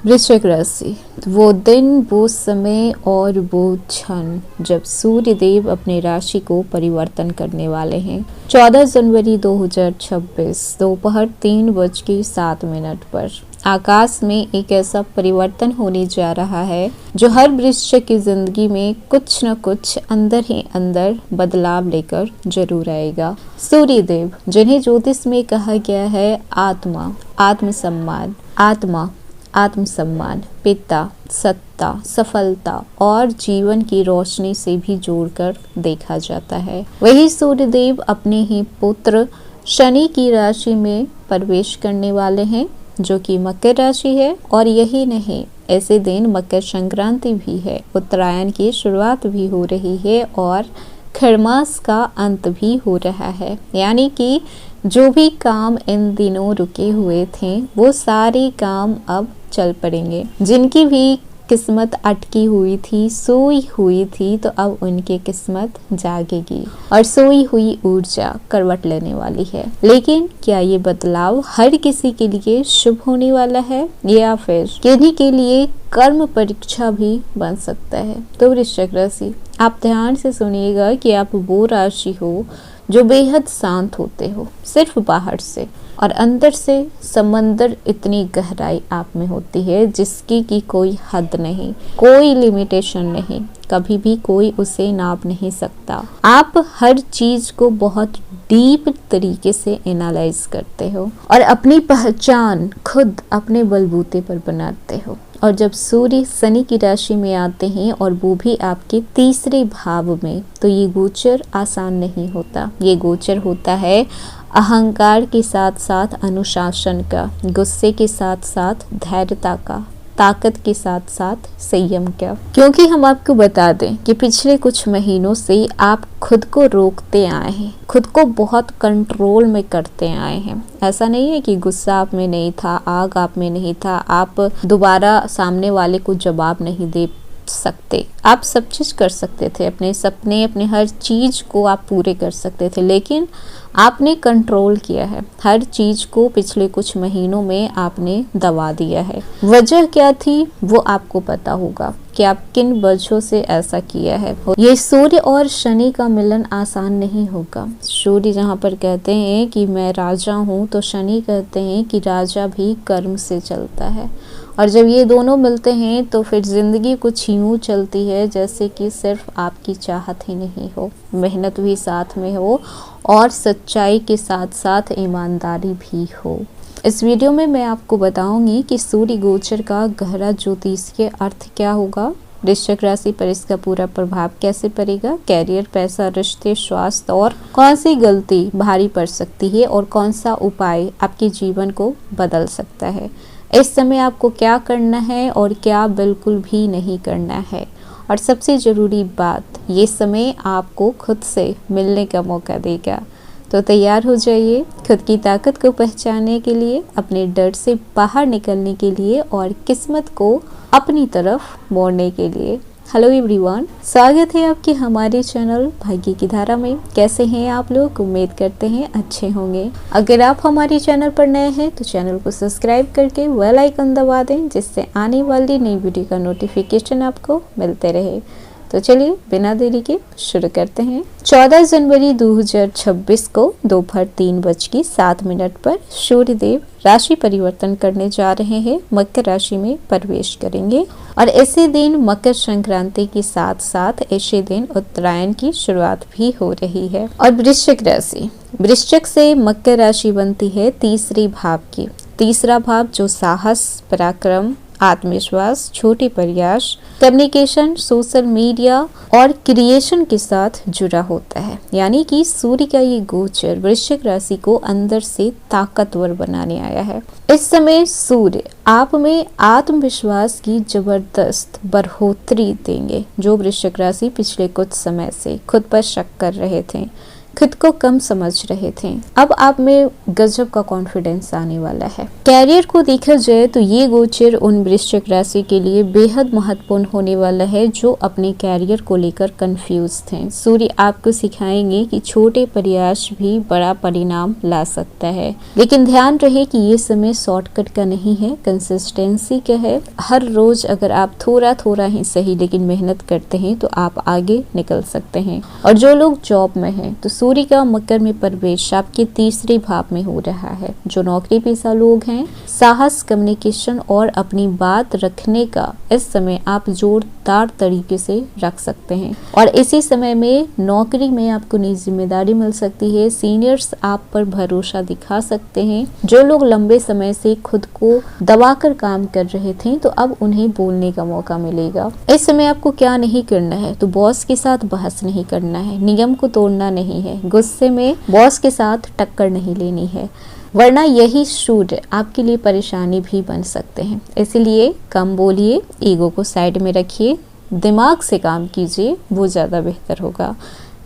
वृश्चिक राशि, वो दिन, वो समय और वो क्षण जब सूर्य देव अपने राशि को परिवर्तन करने वाले हैं। 14 जनवरी 2026 दोपहर 3:07 पर आकाश में एक ऐसा परिवर्तन होने जा रहा है जो हर वृश्चिक की जिंदगी में कुछ न कुछ अंदर ही अंदर बदलाव लेकर जरूर आएगा। सूर्य देव, जिन्हें ज्योतिष में कहा गया है आत्मा, आत्मसम्मान, पिता, सत्ता, सफलता और जीवन की रोशनी से भी जोड़कर देखा जाता है, वही सूर्यदेव अपने ही पुत्र शनि की राशि में प्रवेश करने वाले हैं, जो कि मकर राशि है। और यही नहीं, ऐसे दिन मकर संक्रांति भी है, उत्तरायण की शुरुआत भी हो रही है और खरमास का अंत भी हो रहा है। यानी कि जो भी काम इन दिनों रुके हुए थे वो सारे काम अब चल पड़ेंगे। जिनकी भी किस्मत अटकी हुई थी, सोई हुई थी, तो अब उनकी किस्मत जागेगी और सोई हुई ऊर्जा करवट लेने वाली है। लेकिन क्या ये बदलाव हर किसी के लिए शुभ होने वाला है या फिर किन्हीं के लिए कर्म परीक्षा भी बन सकता है? तो वृश्चिक राशि, आप ध्यान से सुनिएगा कि आप वो राशि हो जो बेहद शांत होते हो, सिर्फ बाहर से, और अंदर से समंदर इतनी गहराई आप में होती है जिसकी की कोई हद नहीं, कोई लिमिटेशन नहीं, कभी भी कोई उसे नाप नहीं सकता। आप हर चीज को बहुत डीप तरीके से एनालाइज करते हो और अपनी पहचान खुद अपने बलबूते पर बनाते हो। और जब सूर्य शनि की राशि में आते हैं और वो भी आपके तीसरे भाव में, तो ये गोचर आसान नहीं होता। ये गोचर होता है अहंकार के साथ साथ अनुशासन का, गुस्से के साथ साथ धैर्यता का, ताकत के साथ साथ संयम का। क्योंकि हम आपको बता दें कि पिछले कुछ महीनों से आप खुद को रोकते आए हैं, खुद को बहुत कंट्रोल में करते आए हैं। ऐसा नहीं है कि गुस्सा आप में नहीं था, आग आप में नहीं था, आप दोबारा सामने वाले को जवाब नहीं दे सकते। आप सब चीज कर सकते थे, अपने सपने, अपने हर चीज को आप पूरे कर सकते थे, लेकिन आपने कंट्रोल किया है हर चीज को। पिछले कुछ महीनों में आपने दबा दिया है। वजह क्या थी वो आपको पता होगा कि आप किन वजहों से ऐसा किया है। ये सूर्य और शनि का मिलन आसान नहीं होगा। सूर्य जहाँ पर कहते हैं कि मैं राजा हूँ, तो शनि कहते हैं कि राजा भी कर्म से चलता है। और जब ये दोनों मिलते हैं तो फिर जिंदगी कुछ यूं चलती है जैसे कि सिर्फ आपकी चाहत ही नहीं हो, मेहनत भी साथ में हो और सच्चाई के साथ साथ ईमानदारी भी हो। इस वीडियो में मैं आपको बताऊंगी कि सूर्य गोचर का गहरा ज्योतिषीय अर्थ क्या होगा, वृश्चिक राशि पर इसका पूरा प्रभाव कैसे पड़ेगा, कैरियर, पैसा, रिश्ते, स्वास्थ्य और कौन सी गलती भारी पड़ सकती है और कौन सा उपाय आपके जीवन को बदल सकता है। इस समय आपको क्या करना है और क्या बिल्कुल भी नहीं करना है। और सबसे ज़रूरी बात, ये समय आपको खुद से मिलने का मौका देगा। तो तैयार हो जाइए खुद की ताकत को पहचानने के लिए, अपने डर से बाहर निकलने के लिए और किस्मत को अपनी तरफ मोड़ने के लिए। हेलो एवरीवन, स्वागत है आपके हमारे चैनल भाग्य की धारा में। कैसे हैं आप लोग? उम्मीद करते हैं अच्छे होंगे। अगर आप हमारे चैनल पर नए हैं तो चैनल को सब्सक्राइब करके बेल आइकन दबा दें, जिससे आने वाली नई वीडियो का नोटिफिकेशन आपको मिलते रहे। तो चलिए बिना देरी के शुरू करते हैं। 14 जनवरी 2026 को दोपहर 3:07 पर सूर्यदेव राशि परिवर्तन करने जा रहे हैं, मकर राशि में प्रवेश करेंगे। और ऐसे दिन मकर संक्रांति के साथ साथ ऐसे दिन उत्तरायण की शुरुआत भी हो रही है। और वृश्चिक राशि, वृश्चिक से मकर राशि बनती है तीसरे भाव की। तीसरा भाव जो साहस, पराक्रम, आत्मविश्वास, छोटे प्रयास, कम्युनिकेशन, सोशल मीडिया और क्रिएशन के साथ जुड़ा होता है। यानी कि सूर्य का ये गोचर वृश्चिक राशि को अंदर से ताकतवर बनाने आया है। इस समय सूर्य आप में आत्मविश्वास की जबरदस्त बढ़ोतरी देंगे। जो वृश्चिक राशि पिछले कुछ समय से खुद पर शक कर रहे थे खुद को कम समझ रहे थे। अब आप में गजब का कॉन्फिडेंस आने वाला है। कैरियर को देखा जाए तो ये गोचर उन वृश्चिक राशि के लिए बेहद महत्वपूर्ण होने वाला है जो अपने कैरियर को लेकर कंफ्यूज थे। सूर्य आपको सिखाएंगे कि छोटे प्रयास भी बड़ा परिणाम ला सकता है, लेकिन ध्यान रहे कि ये समय शॉर्टकट का नहीं है, कंसिस्टेंसी का है। हर रोज अगर आप थोड़ा थोड़ा ही सही लेकिन मेहनत करते हैं तो आप आगे निकल सकते हैं। और जो लोग जॉब में हैं तो सूर्य का मकर में प्रवेश आपके तीसरे भाव में हो रहा है। जो नौकरी पेशा लोग हैं, साहस, कम्युनिकेशन और अपनी बात रखने का इस समय आप जोरदार तरीके से रख सकते हैं। और इसी समय में नौकरी में आपको नई जिम्मेदारी मिल सकती है। सीनियर्स आप पर भरोसा दिखा सकते हैं। जो लोग लंबे समय से खुद को दबाकर काम कर रहे थे तो अब उन्हें बोलने का मौका मिलेगा। इस समय आपको क्या नहीं करना है तो बॉस के साथ बहस नहीं करना है, नियम को तोड़ना नहीं है, गुस्से में बॉस के साथ टक्कर नहीं लेनी है, वरना यही सूर्य आपके लिए परेशानी भी बन सकते हैं। इसलिए कम बोलिए, ईगो को साइड में रखिए, दिमाग से काम कीजिए, वो ज़्यादा बेहतर होगा।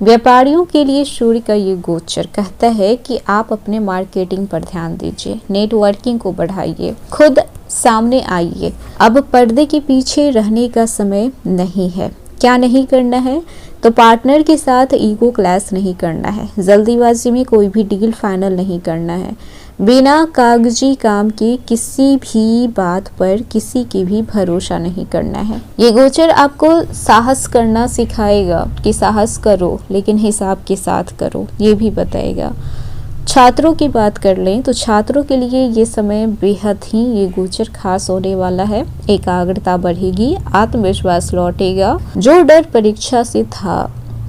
व्यापारियों के लिए सूर्य का ये गोचर कहता है कि आप अपने मार्केटिंग पर ध्यान दीजिए, नेटवर्किंग को बढ़ाइए, खुद सामने आइए। अब पर्दे के पीछे रहने का समय नहीं है। क्या नहीं करना है तो पार्टनर के साथ ईगो क्लैश नहीं करना है, जल्दीबाजी में कोई भी डील फाइनल नहीं करना है, बिना कागजी काम के किसी भी बात पर किसी की भी भरोसा नहीं करना है। ये गोचर आपको साहस करना सिखाएगा कि साहस करो लेकिन हिसाब के साथ करो, ये भी बताएगा। छात्रों की बात कर लें तो छात्रों के लिए ये समय बेहद ही ये गोचर खास होने वाला है। एकाग्रता बढ़ेगी, आत्मविश्वास लौटेगा, जो डर परीक्षा से था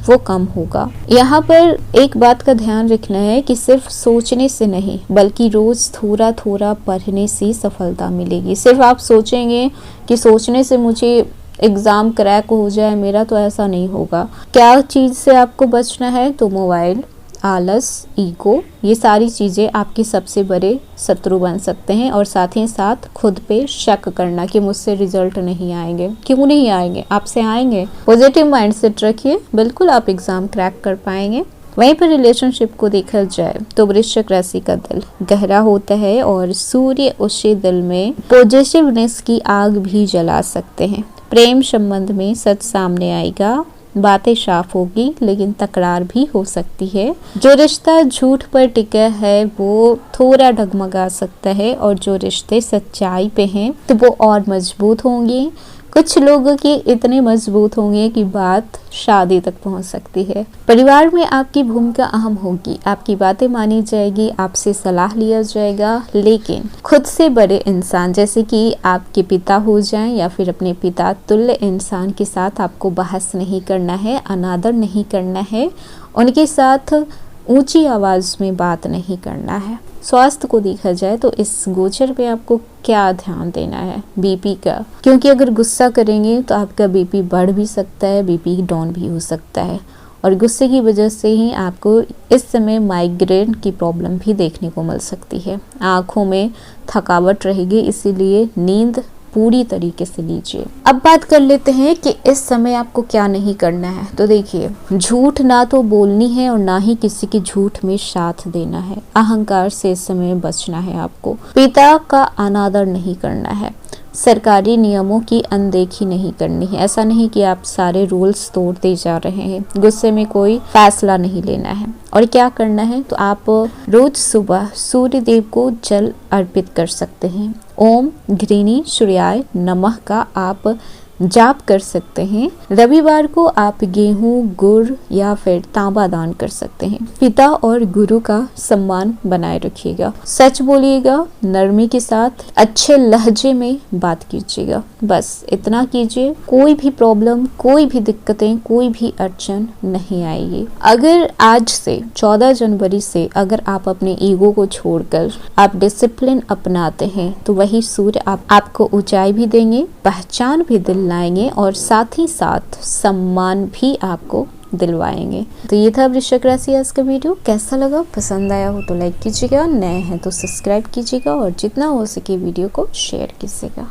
वो कम होगा। यहाँ पर एक बात का ध्यान रखना है कि सिर्फ सोचने से नहीं बल्कि रोज थोड़ा थोड़ा पढ़ने से सफलता मिलेगी। सिर्फ आप सोचेंगे कि सोचने से मुझे एग्जाम क्रैक हो जाए मेरा, तो ऐसा नहीं होगा। क्या चीज़ से आपको बचना है तो मोबाइल, आलस, ईगो, ये सारी चीज़ें आपके सबसे बड़े शत्रु बन सकते हैं। और साथ ही साथ खुद पे शक करना कि मुझसे रिजल्ट नहीं आएंगे। क्यों नहीं आएंगे, आपसे आएंगे। पॉजिटिव माइंडसेट रखिए, बिल्कुल आप एग्जाम क्रैक कर पाएंगे। वहीं पर रिलेशनशिप को देखा जाए तो वृश्चिक राशि का दिल गहरा होता है और सूर्य उसके दिल में पॉजिटिवनेस की आग भी जला सकते हैं। प्रेम संबंध में सच सामने आएगा, बातें साफ होगी लेकिन तकरार भी हो सकती है। जो रिश्ता झूठ पर टिका है वो थोड़ा डगमगा सकता है और जो रिश्ते सच्चाई पे हैं तो वो और मजबूत होंगे। कुछ लोगों के इतने मजबूत होंगे कि बात शादी तक पहुंच सकती है। परिवार में आपकी भूमिका अहम होगी, आपकी बातें मानी जाएगी, आपसे सलाह लिया जाएगा, लेकिन खुद से बड़े इंसान जैसे कि आपके पिता हो जाएं या फिर अपने पिता तुल्य इंसान के साथ आपको बहस नहीं करना है, अनादर नहीं करना है, उनके साथ ऊंची आवाज में बात नहीं करना है। स्वास्थ्य को देखा जाए तो इस गोचर पे आपको क्या ध्यान देना है, बीपी का, क्योंकि अगर गुस्सा करेंगे तो आपका बीपी बढ़ भी सकता है, बीपी डाउन भी हो सकता है। और गुस्से की वजह से ही आपको इस समय माइग्रेन की प्रॉब्लम भी देखने को मिल सकती है। आँखों में थकावट रहेगी, इसीलिए नींद पूरी तरीके से लीजिए। अब बात कर लेते हैं कि इस समय आपको क्या नहीं करना है। तो देखिए, झूठ ना तो बोलनी है और ना ही किसी की झूठ में साथ देना है। अहंकार से इस समय बचना है आपको। पिता का अनादर नहीं करना है। सरकारी नियमों की अनदेखी नहीं करनी है। ऐसा नहीं कि आप सारे रूल्स तोड़ते जा रहे हैं। गुस्से में कोई फैसला नहीं लेना है। और क्या करना है तो आप रोज सुबह सूर्य देव को जल अर्पित कर सकते हैं। ओम घृणी सूर्याय नमः का आप जाप कर सकते हैं। रविवार को आप गेहूं, गुड़ या फिर तांबा दान कर सकते हैं। पिता और गुरु का सम्मान बनाए रखिएगा। सच बोलिएगा, नरमी के साथ, अच्छे लहजे में बात कीजिएगा। बस इतना कीजिए, कोई भी प्रॉब्लम, कोई भी दिक्कतें, कोई भी अड़चन नहीं आएगी। अगर आज से 14 जनवरी से अगर आप अपने ईगो को छोड़कर आप डिसिप्लिन अपनाते हैं तो वही सूर्य आपको ऊंचाई भी देंगे, पहचान भी दिलाएंगे और साथ ही साथ सम्मान भी आपको दिलवाएंगे। तो ये था वृश्चिक राशि आज का वीडियो। कैसा लगा, पसंद आया हो तो लाइक कीजिएगा, नए हैं तो सब्सक्राइब कीजिएगा और जितना हो सके वीडियो को शेयर कीजिएगा।